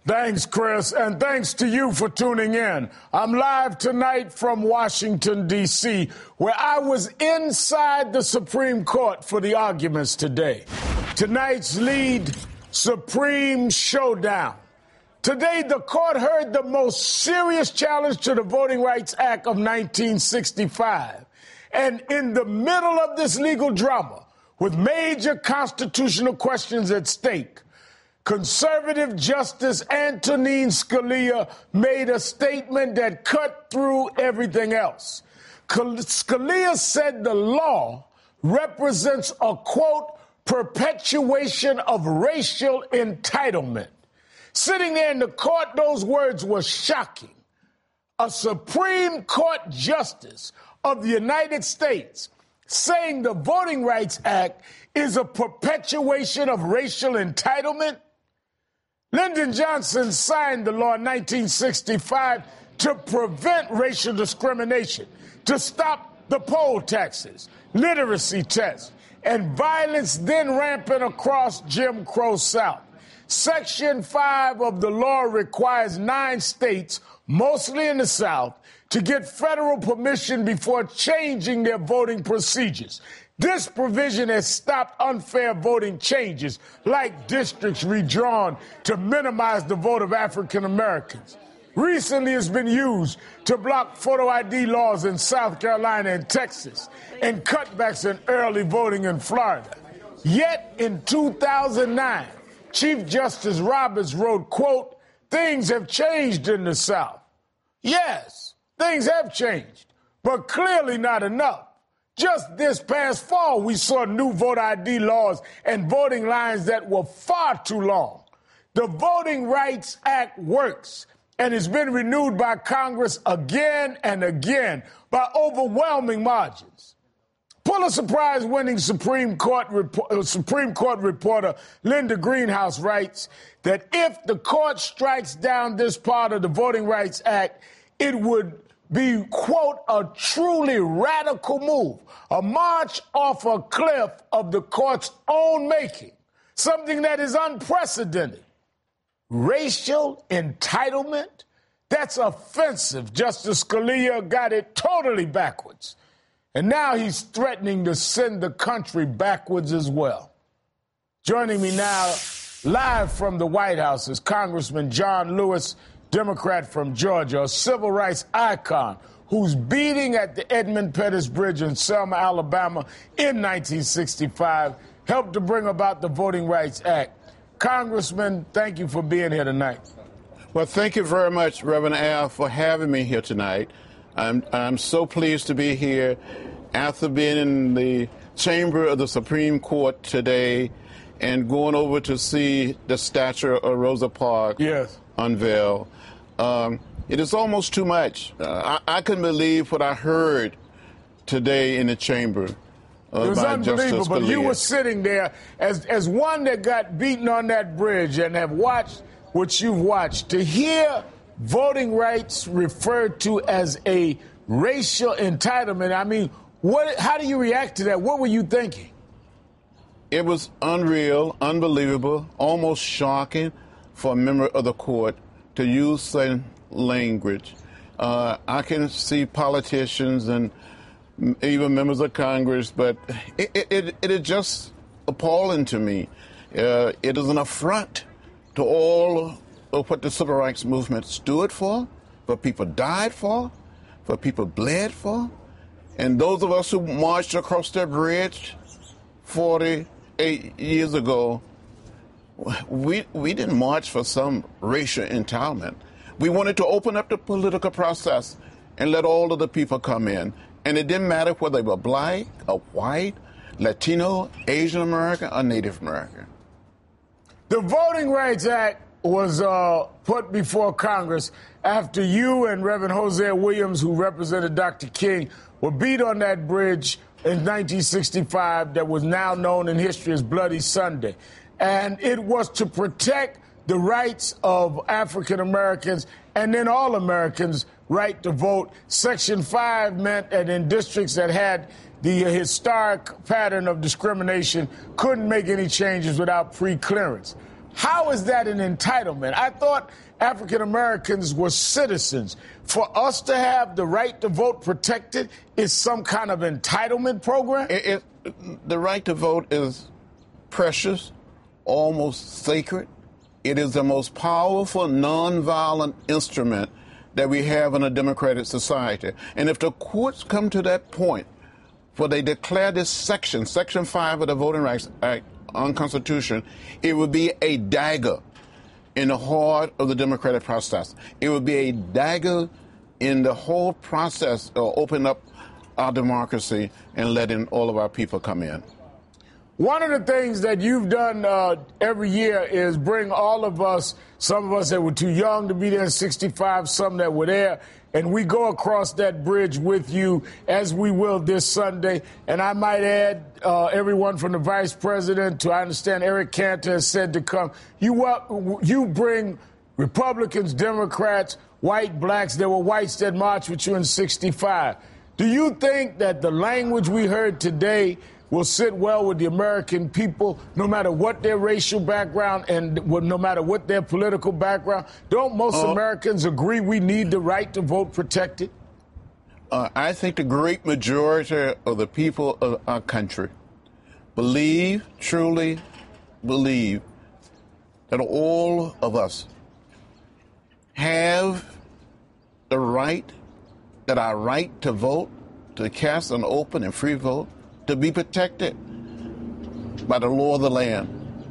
Thanks, Chris, and thanks to you for tuning in. I'm live tonight from Washington, D.C., where I was inside the Supreme Court for the arguments today. Tonight's lead, Supreme Showdown. Today, the court heard the most serious challenge to the Voting Rights Act of 1965. And in the middle of this legal drama, with major constitutional questions at stake, conservative Justice Antonin Scalia made a statement that cut through everything else. Scalia said the law represents a, quote, perpetuation of racial entitlement. Sitting there in the court, those words were shocking. A Supreme Court justice of the United States saying the Voting Rights Act is a perpetuation of racial entitlement? Lyndon Johnson signed the law in 1965 to prevent racial discrimination, to stop the poll taxes, literacy tests, and violence then rampant across Jim Crow South. Section 5 of the law requires 9 states, mostly in the South, to get federal permission before changing their voting procedures. This provision has stopped unfair voting changes, like districts redrawn to minimize the vote of African Americans. Recently, it's been used to block photo ID laws in South Carolina and Texas, and cutbacks in early voting in Florida. Yet, in 2009, Chief Justice Roberts wrote, quote, things have changed in the South. Yes, things have changed, but clearly not enough. Just this past fall, we saw new voter ID laws and voting lines that were far too long. The Voting Rights Act works and has been renewed by Congress again and again by overwhelming margins. Pulitzer Prize-winning Supreme Court reporter Linda Greenhouse writes that if the court strikes down this part of the Voting Rights Act, it would be, quote, a truly radical move, a march off a cliff of the court's own making, something that is unprecedented. Racial entitlement? That's offensive. Justice Scalia got it totally backwards. And now he's threatening to send the country backwards as well. Joining me now, live from the White House, is Congressman John Lewis, Democrat from Georgia, a civil rights icon whose beating at the Edmund Pettus Bridge in Selma, Alabama in 1965 helped to bring about the Voting Rights Act. Congressman, thank you for being here tonight. Well, thank you very much, Reverend Al, for having me here tonight. I'm so pleased to be here after being in the chamber of the Supreme Court today and going over to see the statue of Rosa Parks unveiled. It is almost too much. I couldn't believe what I heard today in the chamber. It was unbelievable, but you were sitting there as one that got beaten on that bridge and have watched what you've watched. To hear voting rights referred to as a racial entitlement, I mean, how do you react to that? What were you thinking? It was unreal, unbelievable, almost shocking for a member of the court to use certain language. I can see politicians and even members of Congress, but it is just appalling to me. It is an affront to all of what the civil rights movement stood for, what people died for, what people bled for. And those of us who marched across that bridge 48 years ago, we didn't march for some racial entitlement. We wanted to open up the political process and let all of the people come in. And it didn't matter whether they were black or white, Latino, Asian American, or Native American. The Voting Rights Act was put before Congress after you and Reverend Hosea Williams, who represented Dr. King, were beat on that bridge in 1965 that was now known in history as Bloody Sunday. And it was to protect the rights of African Americans and then all Americans' right to vote. Section 5 meant that in districts that had the historic pattern of discrimination couldn't make any changes without pre-clearance. How is that an entitlement? I thought African Americans were citizens. For us to have the right to vote protected is some kind of entitlement program? The right to vote is precious, almost sacred. It is the most powerful nonviolent instrument that we have in a democratic society. And if the courts come to that point where they declare this Section 5 of the Voting Rights Act unconstitutional, it would be a dagger in the heart of the democratic process. It would be a dagger in the whole process of opening up our democracy and letting all of our people come in. One of the things that you've done every year is bring all of us, some of us that were too young to be there, 65, some that were there, and we go across that bridge with you, as we will this Sunday. And I might add, everyone from the vice president to, I understand Eric Cantor has said to come. You bring Republicans, Democrats, white, blacks. There were whites that marched with you in 65. Do you think that the language we heard today will sit well with the American people, no matter what their racial background and no matter what their political background? Don't most Americans agree we need the right to vote protected? I think the great majority of the people of our country truly believe, that all of us have the right, that our right to vote, to cast an open and free vote, to be protected by the law of the land.